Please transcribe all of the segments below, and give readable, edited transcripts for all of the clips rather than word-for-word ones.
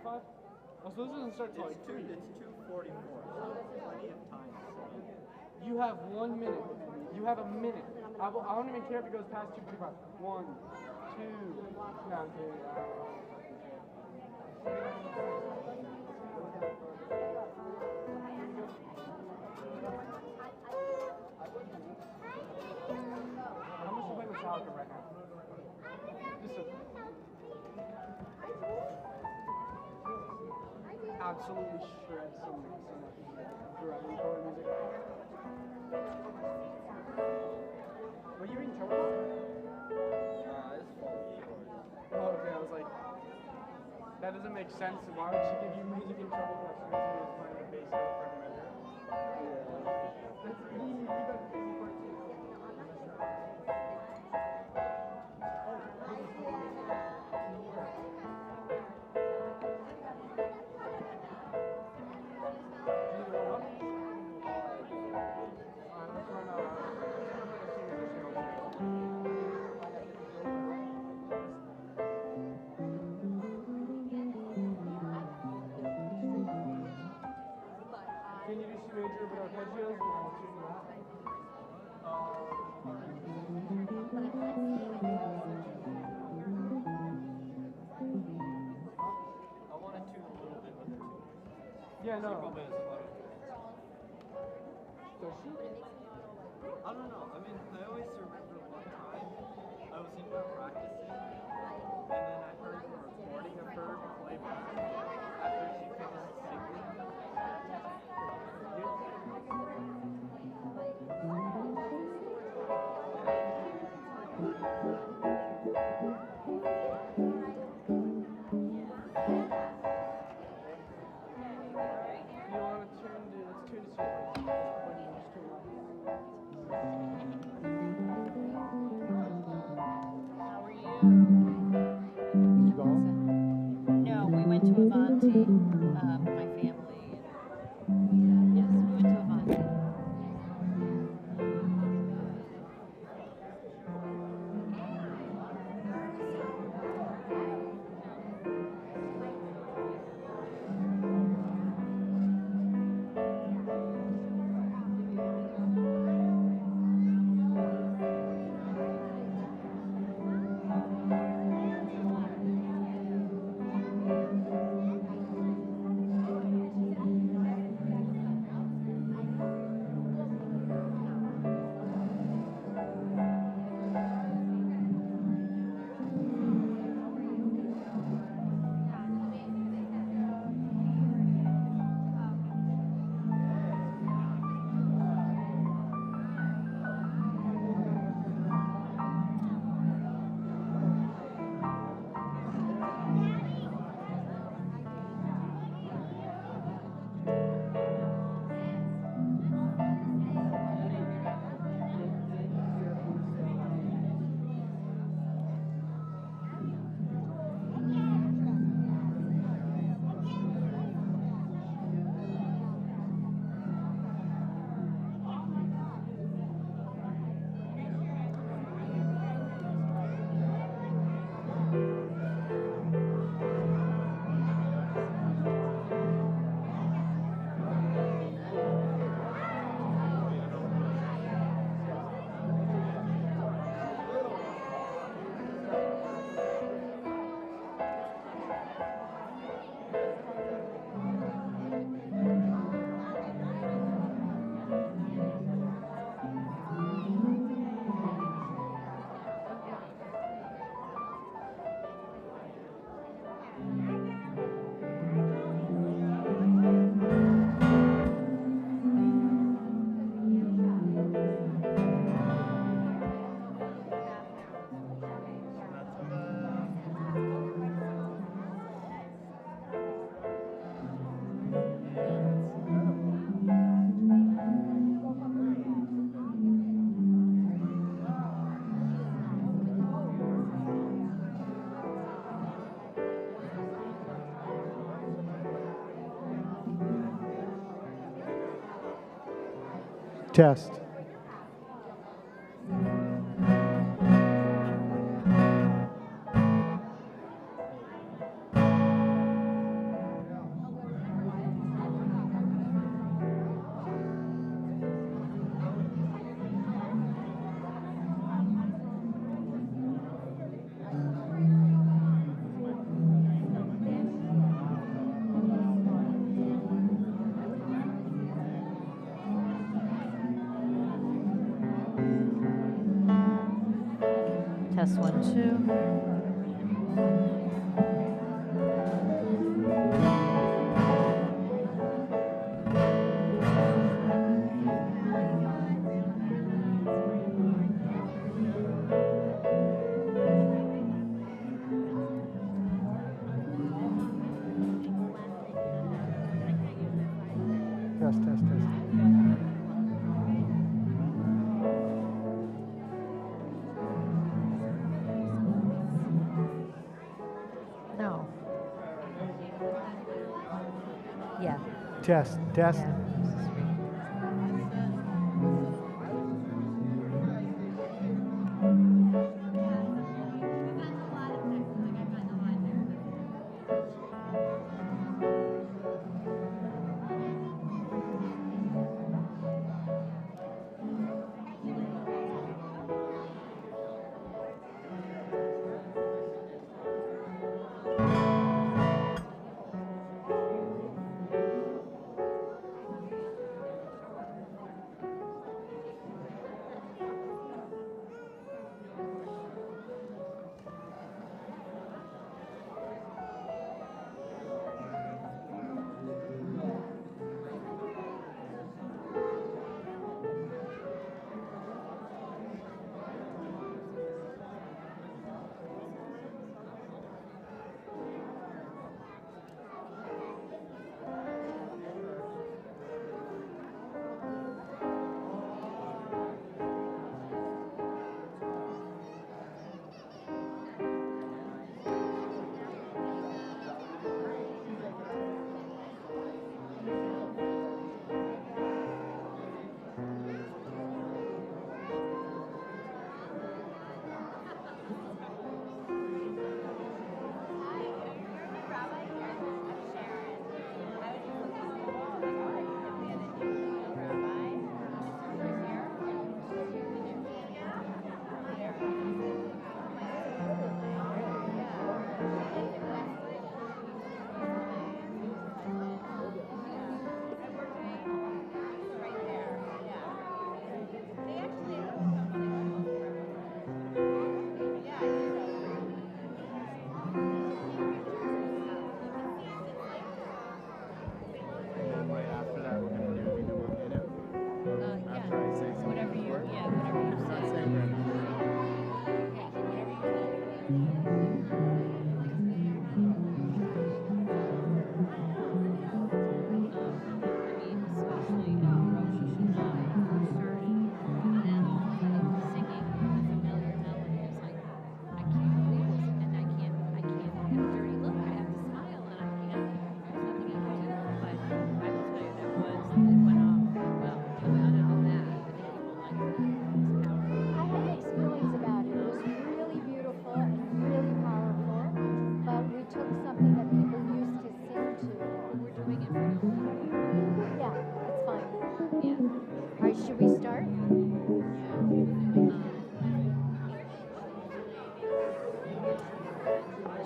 2:45? Oh, so this doesn't start till like 3. It's 2:44, so plenty of time. You have 1 minute. You have a minute. I don't even care if it goes past 2:45. 1, 2. No, I'm kidding. How much you play Metallica right now? Absolutely shreds so much throughout recording music. Were you in trouble? It's full of shorts. Oh, okay, I was like, that doesn't make sense. Why would she give you music in trouble? That's crazy. It's playing the bass for a measure. That's easy. You got the easy part too. Can you do C major with arpeggios? I wanted to a little bit with it too. Yeah, no. Does she? I don't know. I mean, I always remember one time I was in there practicing, and then I heard a recording of her play back after she finished singing. No, we went to Avanti, my family. Yes, we went to Avanti. Test. Test 1, 2. Test, test, test. No. Yeah. Test, test. Yeah.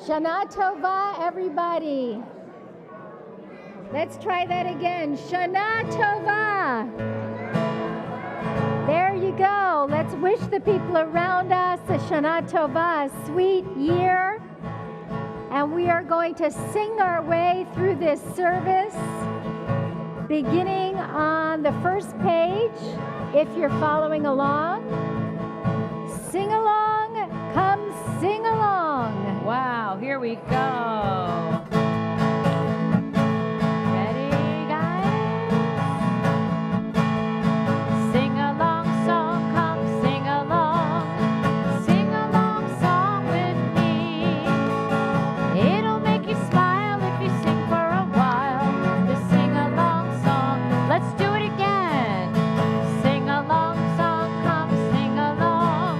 Shana Tova, everybody. Let's try that again. Shana Tova. There you go. Let's wish the people around us a Shana Tova, a sweet year. And we are going to sing our way through this service, beginning on the first page, if you're following along. Sing along, come sing along. Wow, here we go. Ready, guys? Sing along song, come sing along. Sing along song with me. It'll make you smile if you sing for a while. The sing along song, let's do it again. Sing along song, come sing along.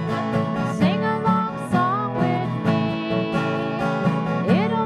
Sing along song with me. It'll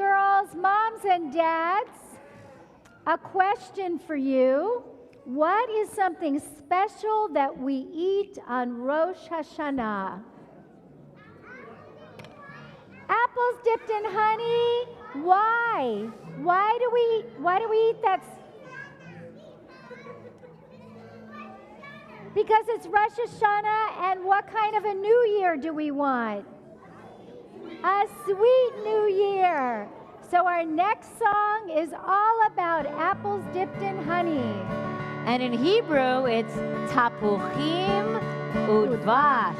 girls, moms and dads, a question for you. What is something special that we eat on Rosh HaShanah? Apples dipped in honey. Why? Why do we eat that? Because it's Rosh Hashanah, and what kind of a new year do we want? A sweet new year. So our next song is all about apples dipped in honey. And in Hebrew, it's tapuchim udvash.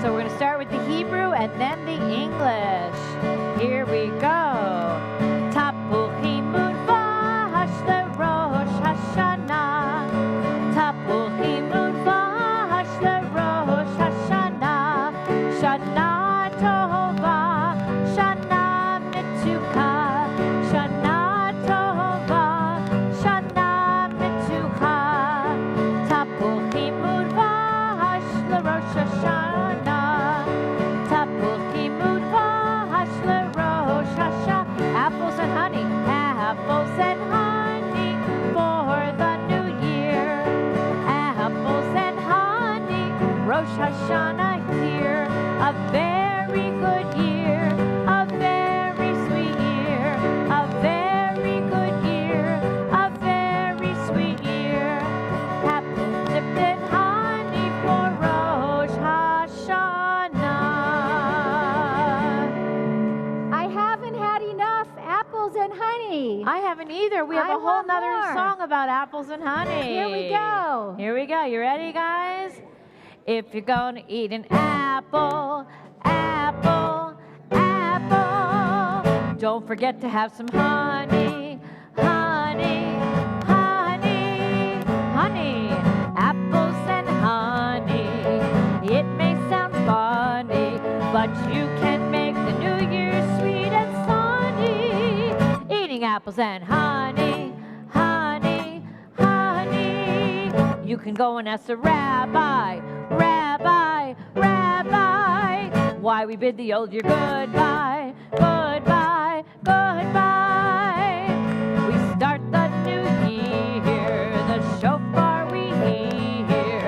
So we're going to start with the Hebrew and then the English. Here we go. Tapuchim udvash leRosh HaShanah. Tapuchim udvash leRosh HaShanah. Shana tova, Shana mituka, Shana tova, Shana mituka. Tapuchim udvash leRosh HaShanah. Tapuchim udvash leRosh HaShanah. Apples and honey, apples and honey for the new year. Apples and honey, Rosh Hashanah here. A very good year, a very sweet year, a very good year, a very sweet year. Apples dipped in honey for Rosh Hashanah. I haven't had enough apples and honey. I haven't either. We have I a whole want nother more. song about apples and honey. Here we go. Here we go. You ready, guys? If you're gonna eat an apple, apple, apple, don't forget to have some honey, honey, honey, honey. Apples and honey. It may sound funny, but you can make the new year sweet and sunny. Eating apples and honey, honey, honey. You can go and ask the rabbi, rabbi, rabbi, why we bid the old year goodbye, goodbye, goodbye. We start the new year, the shofar we hear.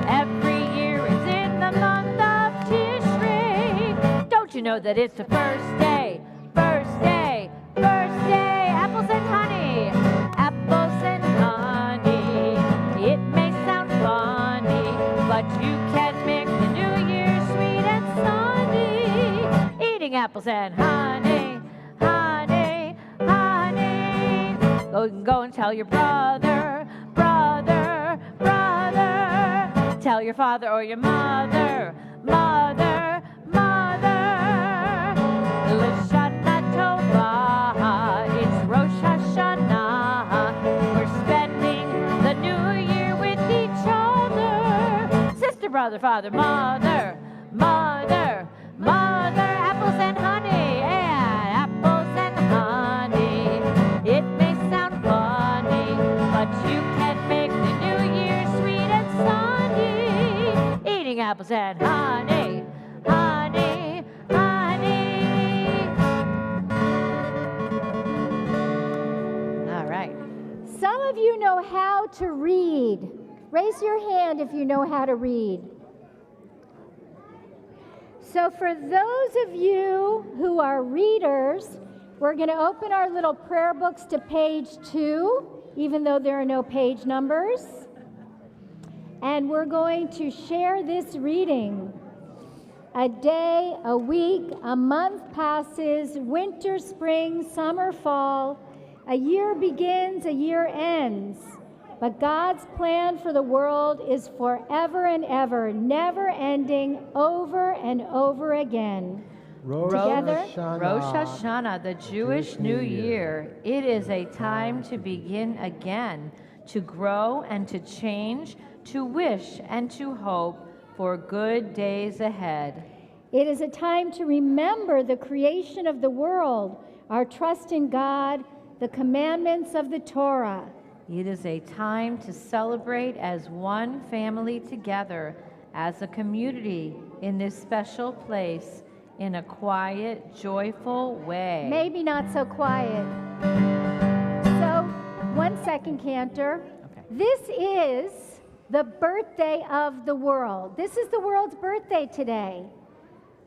Every year is in the month of Tishrei. Don't you know that it's the first day, first day, first day? Apples and honey, apples and honey. It may sound funny, but you can make the new year sweet and sunny. Eating apples and honey, honey, honey. Go and tell your brother, brother, brother. Tell your father or your mother, mother, mother. L'shana tova, it's Rosh Hashanah. We're spending the new year with each other. Sister, brother, father, mother, mother, mother. Apples and honey, yeah, apples and honey. It may sound funny, but you can make the new year sweet and sunny. Eating apples and honey, honey, honey. All right. Some of you know how to read. Raise your hand if you know how to read. So for those of you who are readers, we're going to open our little prayer books to page 2, even though there are no page numbers. And we're going to share this reading. A day, a week, a month passes, winter, spring, summer, fall. A year begins, a year ends. But God's plan for the world is forever and ever, never ending, over and over again. Together, Rosh Hashanah, the Jewish New Year. It is a time to begin again, to grow and to change, to wish and to hope for good days ahead. it is a time to remember the creation of the world, our trust in God, the commandments of the Torah. It is a time to celebrate as one family together, as a community in this special place, in a quiet, joyful way. Maybe not so quiet. So, 1 second, Cantor. Okay. This is the birthday of the world. This is the world's birthday today.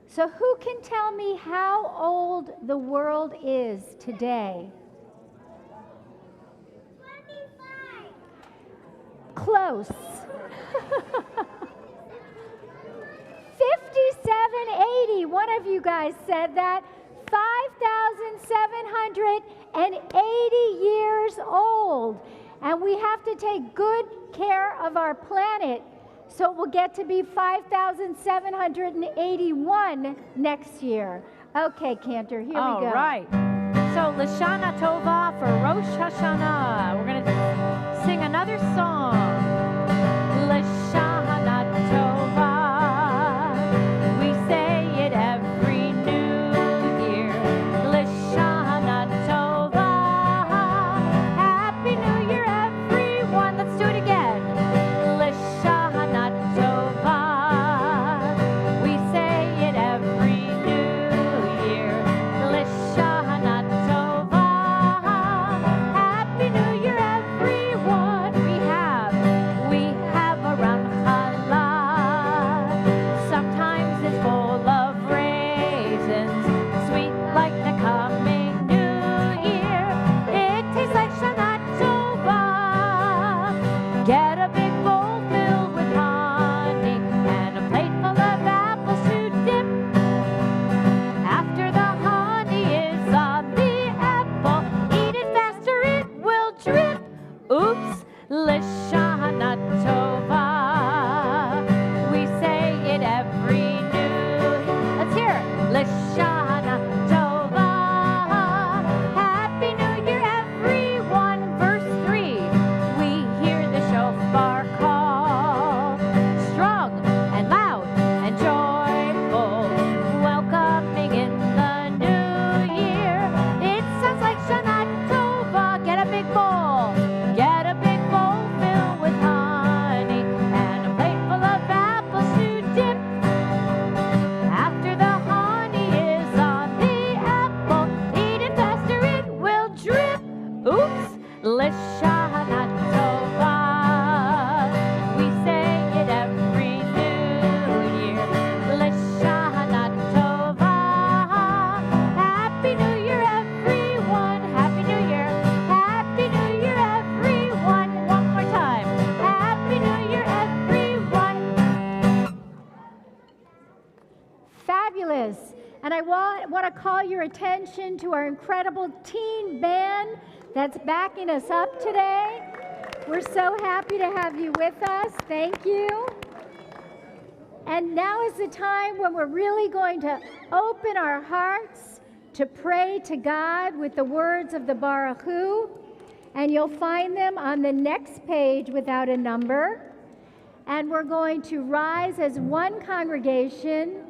So who can tell me how old the world is today? 25. Close. 5780. One of you guys said that. 5,780 years old. And we have to take good care of our planet, so it will get to be 5,781 next year. Okay, Cantor, here we go. All right. So, Lashana Tova for Rosh HaShanah. We're going to sing another song. Lashana Tova. We say it every new year. Lashana Tova. Happy New Year, everyone. Let's do it again. Lashana Tova. We say it every new year. Lashana Tova. Happy New Year, everyone. We have around challah. Sometimes it's full of raisins, sweet like the coming new year. It tastes like Shana Tova. Get a big bowl filled with honey and a plate full of apples to dip. After the honey is on the apple, eat it faster, it will drip. Oops, Lashana Tova. We say it every new. Let's hear it. Lashana Tova. Happy New Year, everyone. Verse 3. We hear the shofar call, strong and loud and joyful, welcoming in the new year. It sounds like Shana Tova. Get a big bowl. Get a big bowl filled with honey and a plate full of apples to dip. After the honey is on the apple, eat it faster, it will drip. Oops, Lashana Tova. We say it every new year. Lashana Tova. Happy New Year, everyone. Happy New Year. Happy New Year, everyone. One more time. Happy New Year, everyone. Fabulous. And I want to call your attention to our incredible teen band that's backing us up today. We're so happy to have you with us. Thank you. And now is the time when we're really going to open our hearts to pray to God with the words of the Baruch Hu. And you'll find them on the next page without a number. And we're going to rise as one congregation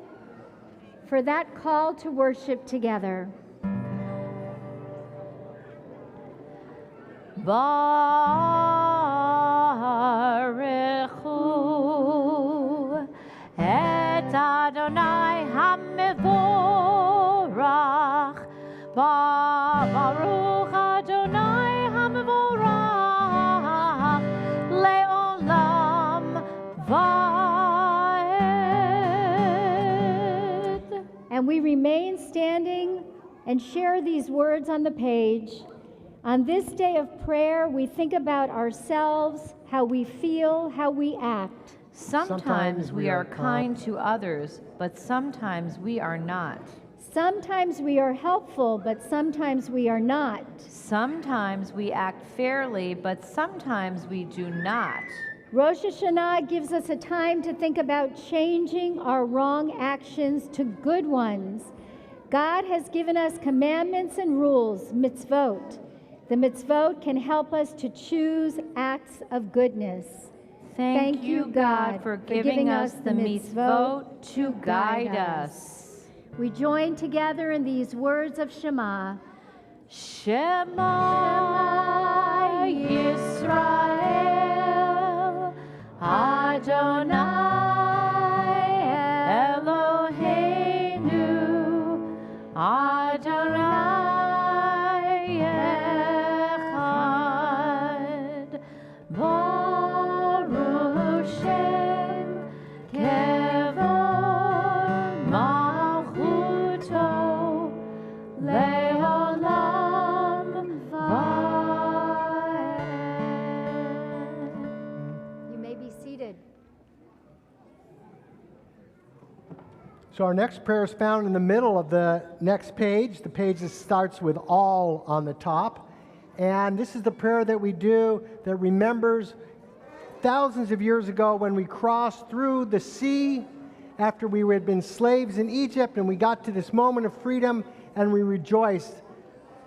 for that call to worship together. Baruchu et Adonai HaMevorach. Baruch Adonai HaMevorach le'olam va'ed. And we remain standing and share these words on the page. On this day of prayer, we think about ourselves, how we feel, how we act. Sometimes we are kind to others, but sometimes we are not. Sometimes we are helpful, but sometimes we are not. Sometimes we act fairly, but sometimes we do not. Rosh HaShanah gives us a time to think about changing our wrong actions to good ones. God has given us commandments and rules, mitzvot. The mitzvot can help us to choose acts of goodness. Thank you, God, for giving us the mitzvot to guide us. We join together in these words of Shema. Shema Yisrael, Adonai Eloheinu, So our next prayer is found in the middle of the next page. The page that starts with all on the top. And this is the prayer that we do that remembers thousands of years ago when we crossed through the sea after we had been slaves in Egypt, and we got to this moment of freedom and we rejoiced.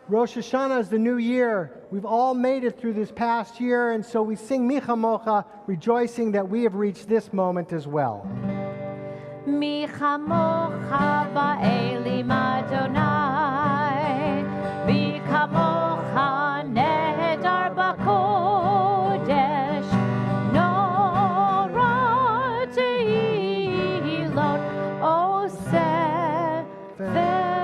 Rosh HaShanah is the new year. We've all made it through this past year, and so we sing Mi Chamocha, rejoicing that we have reached this moment as well. Mi chamocha ba'elim Adonai, mi kamocha nehedar b'kodesh, nora tehilot oseh v'eleh.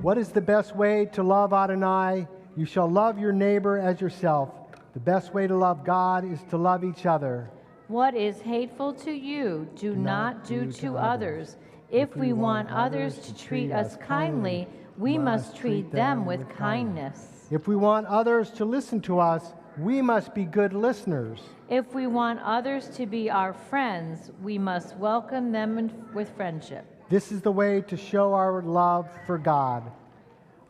What is the best way to love Adonai? You shall love your neighbor as yourself. The best way to love God is to love each other. What is hateful to you, do not do to others. If we want others to treat us kindly, we must treat them with kindness. If we want others to listen to us, we must be good listeners. If we want others to be our friends, we must welcome them with friendship. This is the way to show our love for God.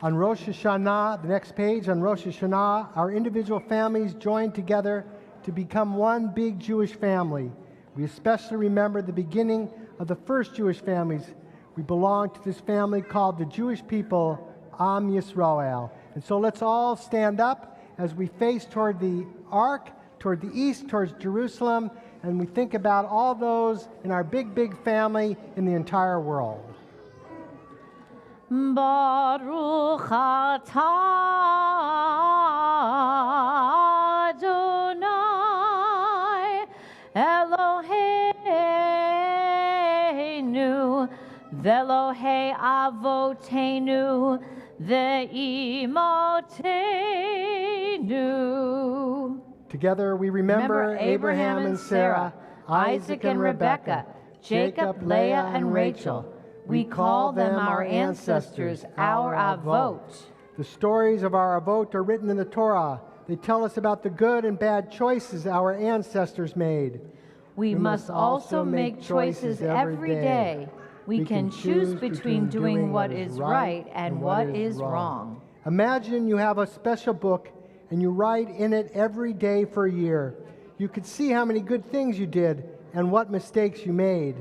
On Rosh HaShanah, the next page, on Rosh HaShanah, our individual families join together to become one big Jewish family. We especially remember the beginning of the first Jewish families. We belong to this family called the Jewish people, Am Yisrael. And so let's all stand up as we face toward the ark, toward the east, towards Jerusalem, and we think about all those in our big, big family in the entire world. Baruch atah Adonai Eloheinu v'Elohei Avotenu ve'imotenu. Together we remember Abraham and Sarah, Isaac and Rebekah, Jacob, Leah, and Rachel. We call them our ancestors, our avot. The stories of our avot are written in the Torah. They tell us about the good and bad choices our ancestors made. We must also make choices every day. We can choose between doing what is right and what is wrong. Imagine you have a special book and you write in it every day for a year. You could see how many good things you did and what mistakes you made.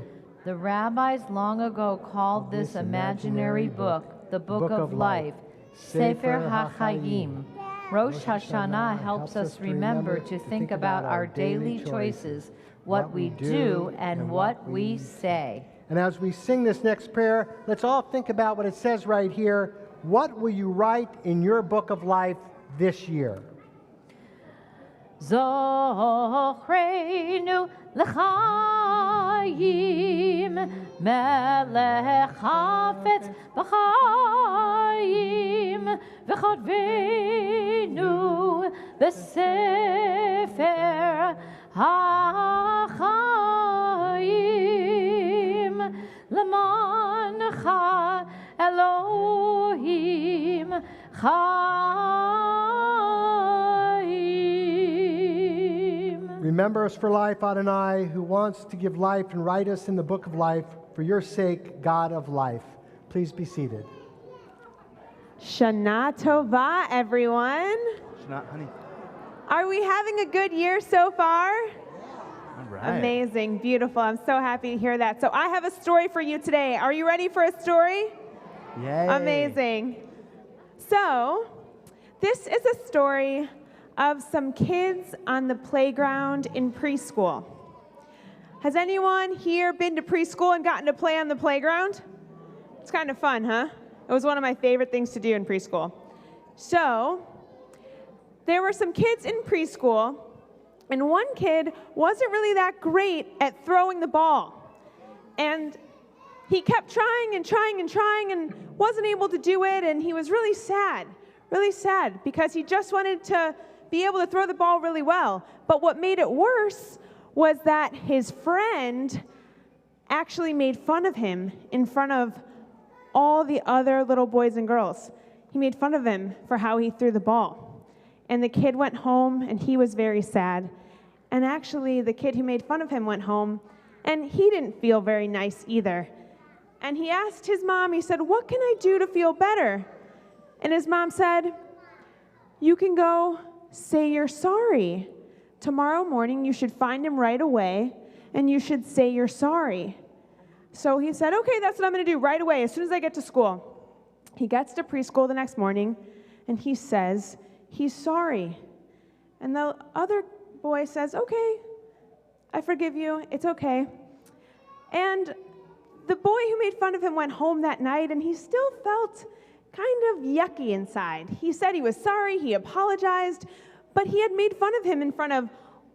The rabbis long ago called this imaginary book the Book of Life, Sefer HaChaim. Rosh HaShanah helps us remember to think about our daily choices, what we do and what we say. And as we sing this next prayer, let's all think about what it says right here. What will you write in your book of life this year? Zochreinu l'chaim, melech hafetz b'chaim, v'chodvenu b'sefer ha'chaim, l'mancha Elohim chaim. Remember us for life, Adonai, who wants to give life and write us in the book of life. For your sake, God of life. Please be seated. Shana Tova, everyone. Shana, honey. Are we having a good year so far? All right. Amazing, beautiful. I'm so happy to hear that. So I have a story for you today. Are you ready for a story? Yay. Amazing. So this is a story of some kids on the playground in preschool. Has anyone here been to preschool and gotten to play on the playground? It's kind of fun, huh? It was one of my favorite things to do in preschool. So there were some kids in preschool, and one kid wasn't really that great at throwing the ball. And he kept trying and trying and trying and wasn't able to do it, and he was really sad, because he just wanted to be able to throw the ball really well. But what made it worse was that his friend actually made fun of him in front of all the other little boys and girls. He made fun of him for how he threw the ball. And the kid went home, and he was very sad. And actually, the kid who made fun of him went home And he didn't feel very nice either. And he asked his mom, he said, "What can I do to feel better?" And his mom said, "You can go say you're sorry. Tomorrow morning you should find him right away and you should say you're sorry." So he said, "Okay, that's what I'm going to do right away as soon as I get to school." He gets to preschool the next morning and he says he's sorry. And the other boy says, "Okay, I forgive you. It's okay." And the boy who made fun of him went home that night and he still felt kind of yucky inside. He said he was sorry, he apologized, but he had made fun of him in front of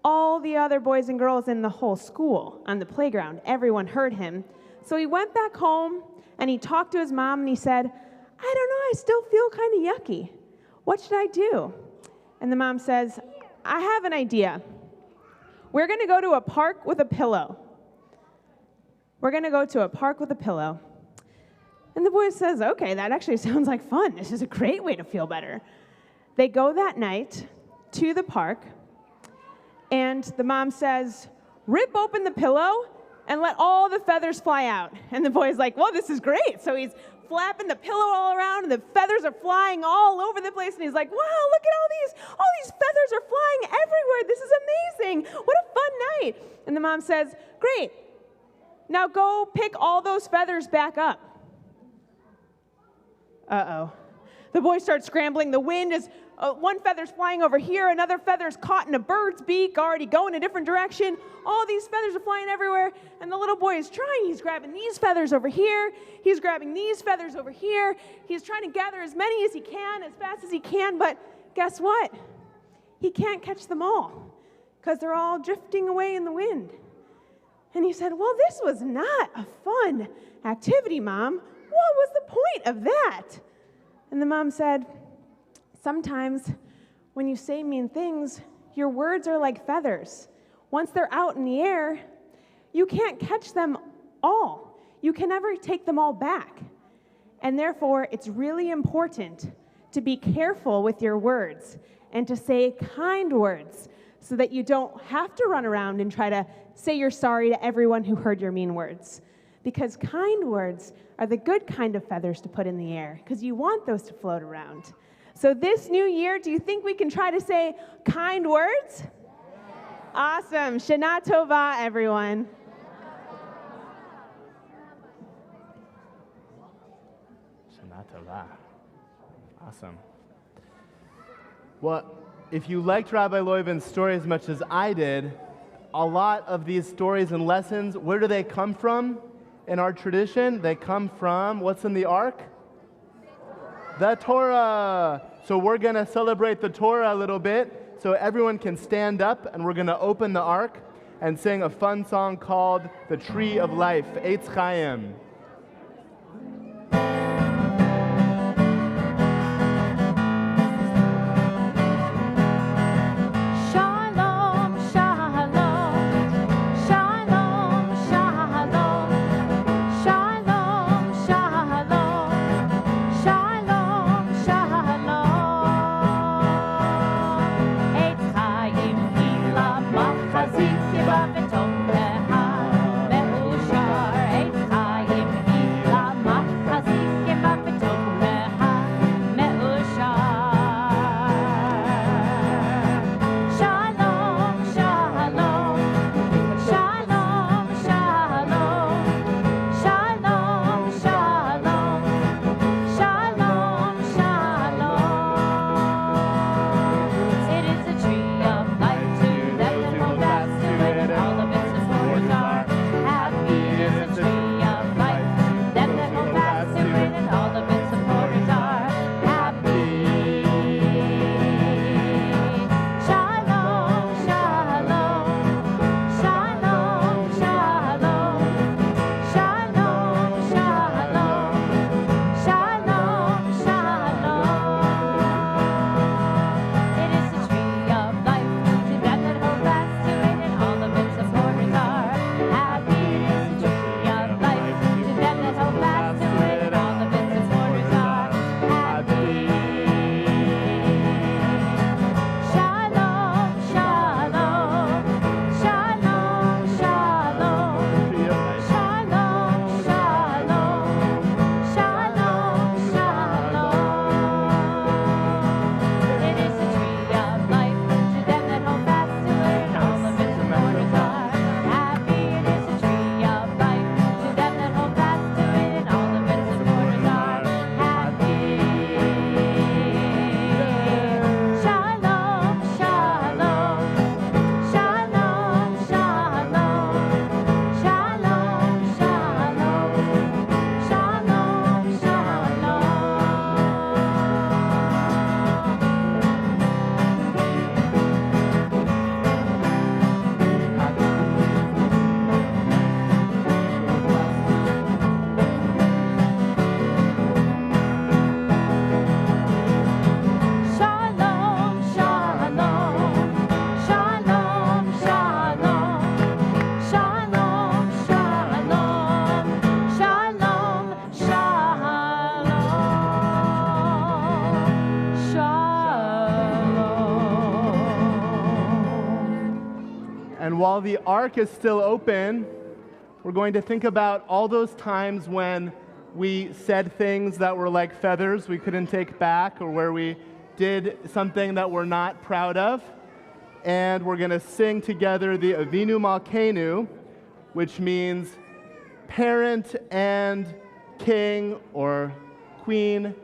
all the other boys and girls in the whole school on the playground. Everyone heard him. So he went back home and he talked to his mom and he said, "I don't know, I still feel kind of yucky. What should I do?" And the mom says, "I have an idea. We're going to go to a park with a pillow. We're going to go to a park with a pillow." And the boy says, "Okay, that actually sounds like fun. This is a great way to feel better." They go that night to the park, and the mom says, "Rip open the pillow and let all the feathers fly out." And the boy's like, "Well, this is great." So he's flapping the pillow all around, and the feathers are flying all over the place. And he's like, "Wow, look at all these feathers are flying everywhere. This is amazing. What a fun night." And the mom says, "Great. Now go pick all those feathers back up." Uh-oh. The boy starts scrambling. The wind is, one feather's flying over here, another feather's caught in a bird's beak, already going a different direction. All these feathers are flying everywhere, and the little boy is trying. He's grabbing these feathers over here. He's grabbing these feathers over here. He's trying to gather as many as he can, as fast as he can, but guess what? He can't catch them all because they're all drifting away in the wind. And he said, "Well, this was not a fun activity, Mom. What was the point of that?" And the mom said, "Sometimes when you say mean things, your words are like feathers. Once they're out in the air, you can't catch them all. You can never take them all back. And therefore, it's really important to be careful with your words and to say kind words so that you don't have to run around and try to say you're sorry to everyone who heard your mean words. Because kind words are the good kind of feathers to put in the air, because you want those to float around." So this new year, do you think we can try to say kind words? Awesome. Shana Tova, everyone. Shana Tova. Awesome. Well, if you liked Rabbi Loiben's story as much as I did, a lot of these stories and lessons, where do they come from? In our tradition, they come from, what's in the ark? The Torah. So we're going to celebrate the Torah a little bit, so everyone can stand up, and we're going to open the ark and sing a fun song called The Tree of Life, Eitz Chaim. Chazit, Kiba, Beton, Me'ushar, Eitz Chaim. while the ark is still open, we're going to think about all those times when we said things that were like feathers we couldn't take back, or where we did something that we're not proud of. And we're going to sing together the Avinu Malkeinu, which means parent and king or queen.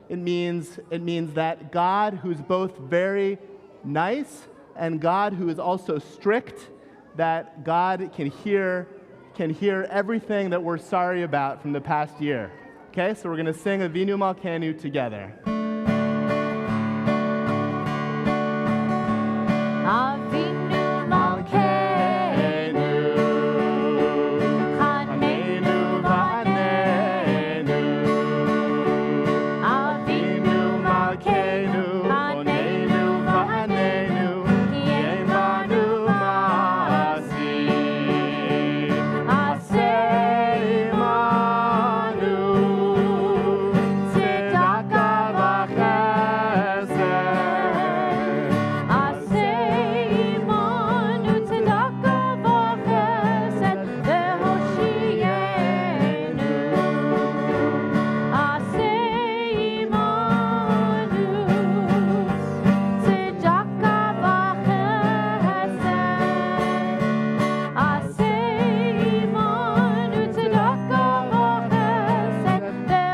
It means that God, who's both very nice and God who is also strict, that God can hear everything that we're sorry about from the past year. Okay, so we're going to sing Avinu Malkeinu together. Avinu Malkeinu, Chaneinu v'Aneinu. Avinu Malkeinu, Chaneinu v'Aneinu, Ki ein banu ma'asim. Aseh imanu, tzedaka v'chesed. Aseh imanu, tzedaka v'chesed, v'hoshienu. Aseh imanu, tzedaka v'chesed. Aseh imanu, tzedaka v'chesed,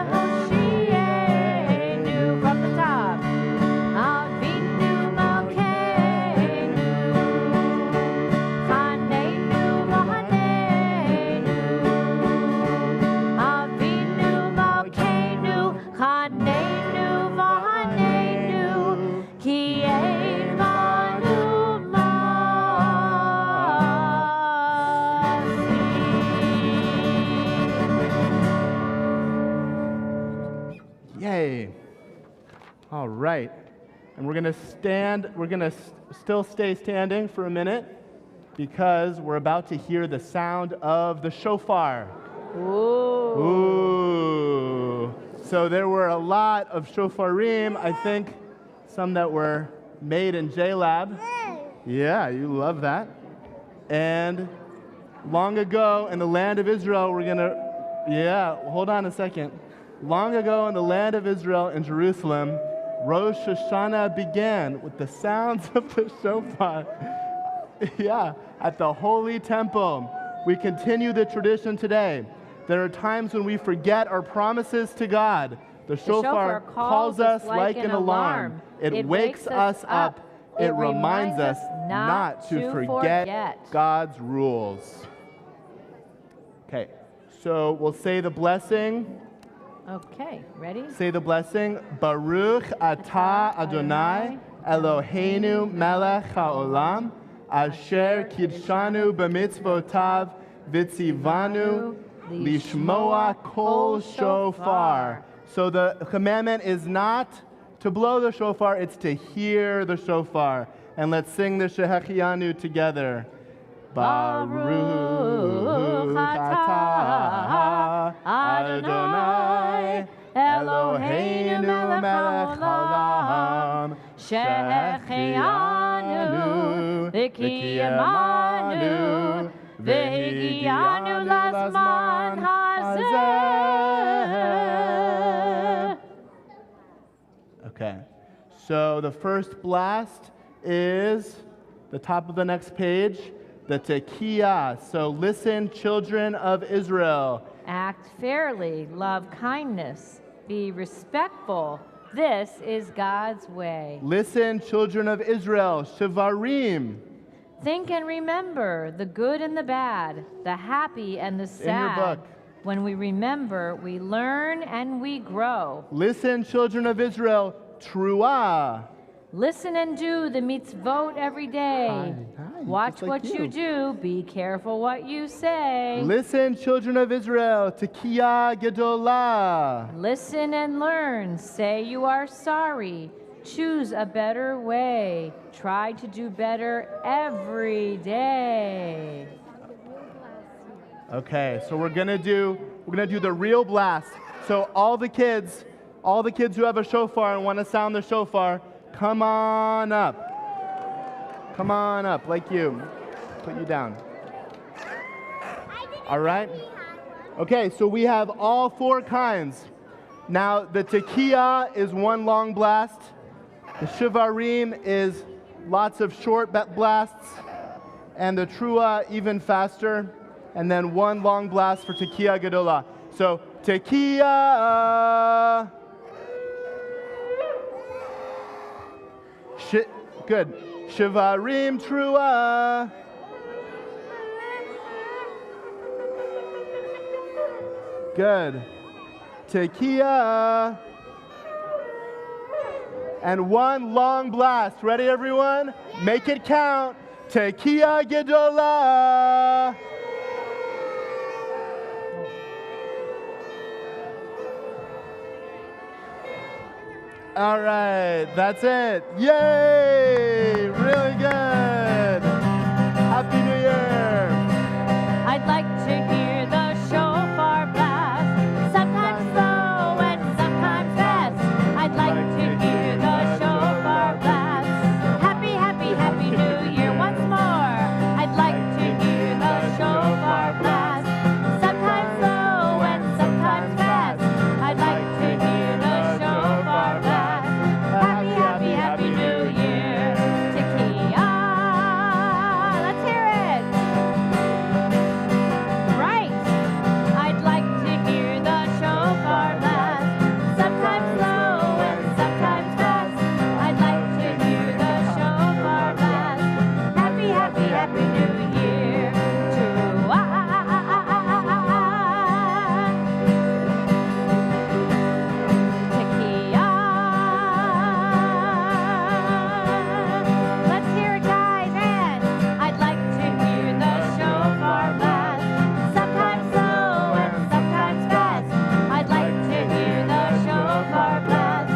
v'hoshienu. From the top. Avinu Malkeinu, Chaneinu v'Aneinu. Avinu Malkeinu, Chaneinu v'Aneinu, Ki ein banu ma'asim. Yay. All right. And we're going to stand, we're going to still stay standing for a minute because we're about to hear the sound of the shofar. Ooh. So there were a lot of shofarim, I think some that were made in JLab. Yeah, you love that. And long ago in the land of Israel, hold on a second. Long ago in the land of Israel in Jerusalem, Rosh HaShanah began with the sounds of the shofar. Yeah, at the Holy Temple. We continue the tradition today. There are times when we forget our promises to God. The shofar calls us like an alarm. It wakes us up. It reminds us not to forget God's rules. Okay, so we'll say the blessing. Okay, ready? Say the blessing. Baruch atah Adonai Eloheinu melech haolam asher kidshanu b'mitzvotav v'tzivanu lishmoa kol shofar. So the commandment is not to blow the shofar, it's to hear the shofar. And let's sing the Shehechianu together. Baruch atah Adonai Eloheinu melech haolam Shehechianu v'kiyamanu v'higianu lazman hazeh. Okay, so the first blast is the top of the next page, the Tekiah. So listen, children of Israel. Act fairly, love kindness, be respectful. This is God's way. Listen, children of Israel, Shevarim. Think and remember the good and the bad, the happy and the sad. In your book. When we remember, we learn and we grow. Listen, children of Israel, Truah. Listen and do the mitzvot every day. Hi, Watch just like what you do. Be careful what you say. Listen, children of Israel, Tekiah Gedolah. Listen and learn. Say you are sorry. Choose a better way. Try to do better every day. Okay, so we're gonna do the real blast. So all the kids who have a shofar and want to sound the shofar, come on up. Come on up, like you. put you down. All right? Okay, so we have all 4 kinds. Now, the tekiah is one long blast. The shivarim is lots of short blasts. And the trua even faster. And then one long blast for tekiah gedola. So, tekiah. Good. Shivarim trua. Good. Tekiah. And one long blast. Ready, everyone? Make it count. Tekiah gedola. All right, that's it. Yay! Really good. Happy New Year. I'd like to hear the shofar blast, sometimes slow and sometimes fast. I'd like to hear the shofar blast. Happy, happy, happy New Year once more. I'd like to hear the shofar blast, sometimes slow and sometimes fast. I'd like to hear the shofar blast. Happy, happy, happy New Year. Tekiah. Let's hear it. Right. I'd like to hear the shofar blast, sometimes slow and sometimes fast. I'd like to hear the shofar blast. Happy, happy, happy New Year. Tekiah. Let's hear it, guys. And I'd like to hear the shofar blast, sometimes slow and sometimes fast. I'd like to hear the shofar blast.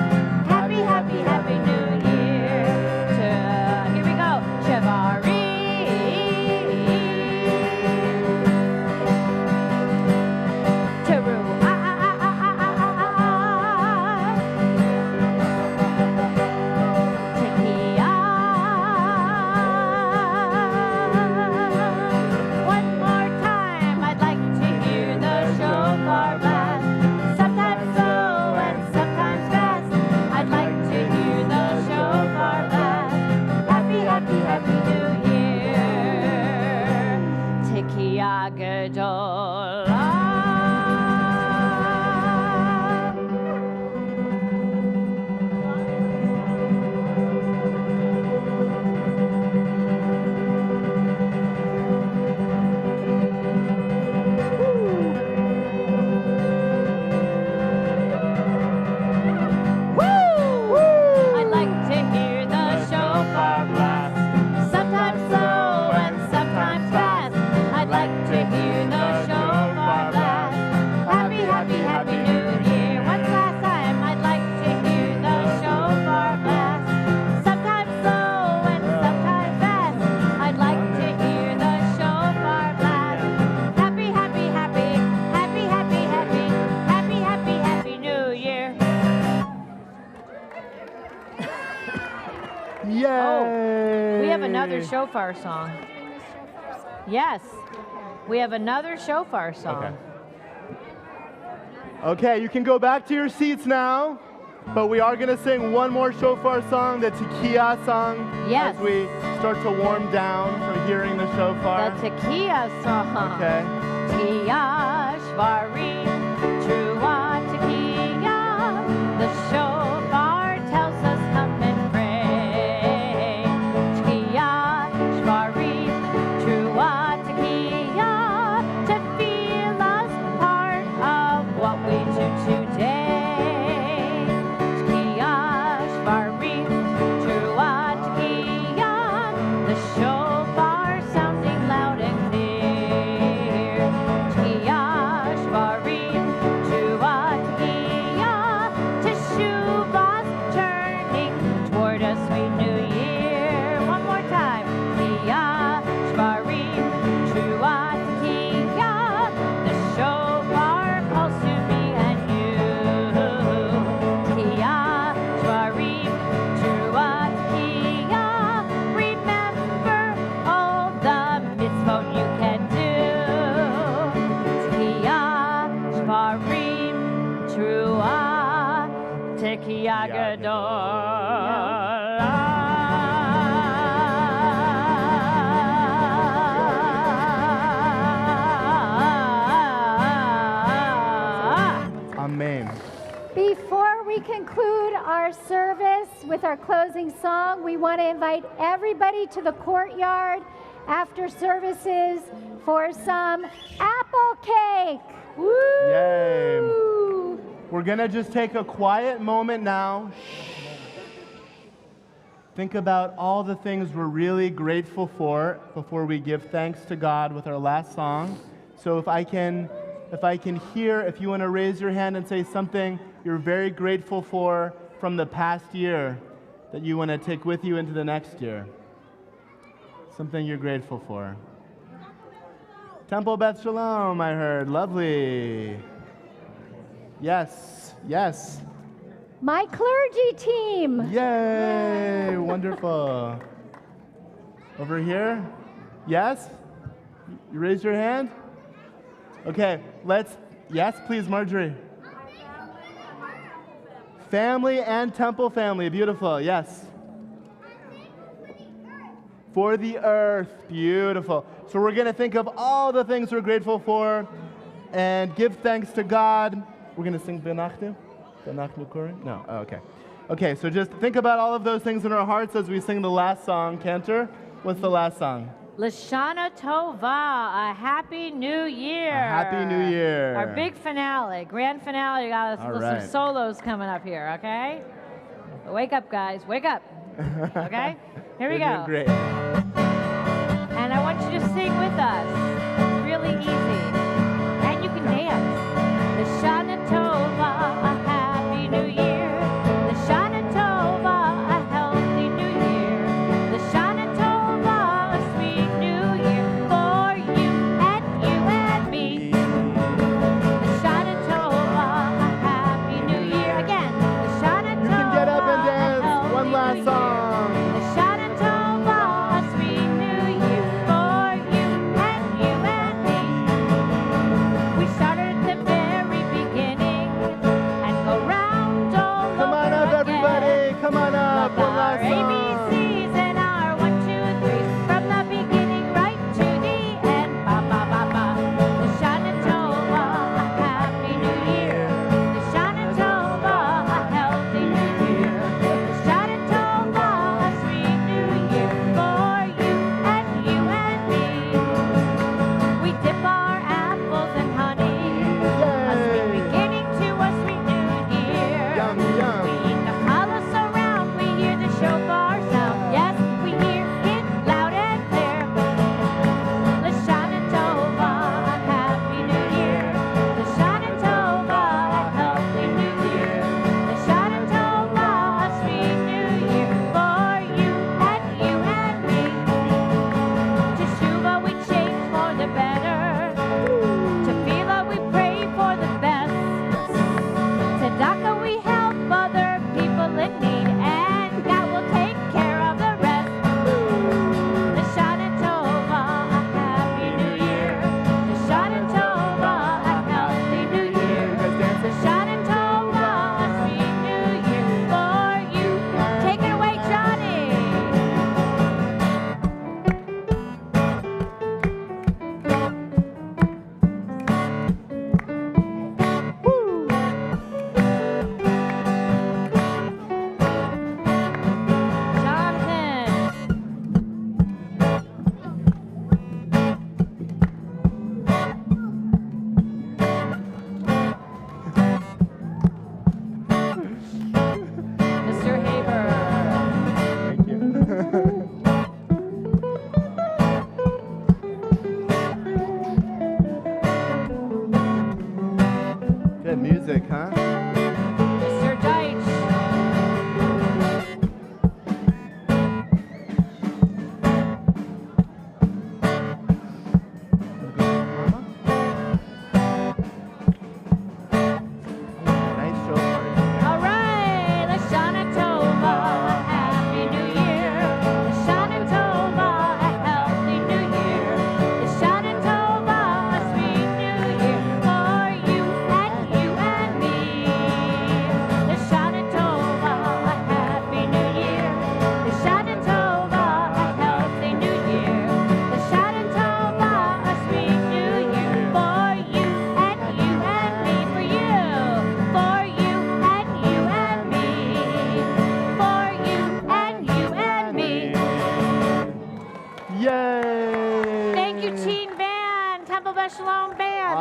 Happy, happy, happy New Year. Here we go. Shivarim. One more time, I'd like to hear the shofar blast, sometimes slow and sometimes fast. I'd like to hear the shofar blast. Happy, happy, happy New Year. Tekiah gedola. I'd like to hear the shofar blast, sometimes slow and sometimes fast. I'd like to hear the shofar blast. Happy, happy, happy New Year. Once last time, I'd like to hear the shofar blast, sometimes slow and sometimes fast. I'd like to hear the shofar blast. Happy, happy, happy, happy, happy, happy, happy, happy, happy New Year. Yay! We have another shofar song. Yes, we have another shofar song. Okay, you can go back to your seats now, but we are going to sing one more shofar song, the tekiah song, Yes. as we start to warm down from hearing the shofar. The tekiah song. Okay. Tekiah, shvarim, trua tekiah. The shofar tells us come and pray. Tekiah, shvarim, trua tekiah. To feel us part of what we do today. Tekiah, shvarim, trua tekiah. The shofar sounding loud and clear. Tekiah, shvarim, Amen. Before we conclude our service with our closing song, we want to invite everybody to the courtyard after services for some apple cake. Woo! Yay. We're going to just take a quiet moment now. Think about all the things we're really grateful for before we give thanks to God with our last song. So if I can hear, if you want to raise your hand and say something you're very grateful for from the past year that you want to take with you into the next year. Something you're grateful for. Temple Beth Sholom, I heard. Lovely. Yes, yes. My clergy team. Yay, wonderful. Over here? Yes? You raised your hand? Okay, yes, please, Marjorie. Family and temple family, beautiful, yes. For the earth, beautiful. So we're going to think of all the things we're grateful for and give thanks to God. We're going to sing Benachnu? Benachnu Kori? No, oh, okay. Okay, so just think about all of those things in our hearts as we sing the last song. Cantor, what's the last song? Lashana Tova, a happy new year. A happy new year. Our big finale, grand finale. We got All some right. solos coming up here, okay? Wake up, guys, wake up. Okay? Here we You're go. doing great. And I want you to sing with us. It's really easy. And you can dance. Lashana Tova, a happy new year. Lashana Tova, a healthy new year. Lashana Tova, a sweet new year for you and me. Lashana Tova, a happy new year. Again, Lashana Tova. You can get up and dance. One last song. Lashana Tova, a sweet new year for you and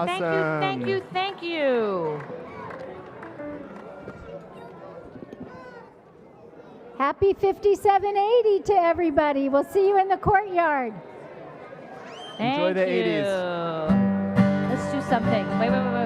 Awesome. Thank you, thank you, thank you. Happy 5780 to everybody. We'll see you in the courtyard. Thank Enjoy the you. 80s. Let's do something. Wait.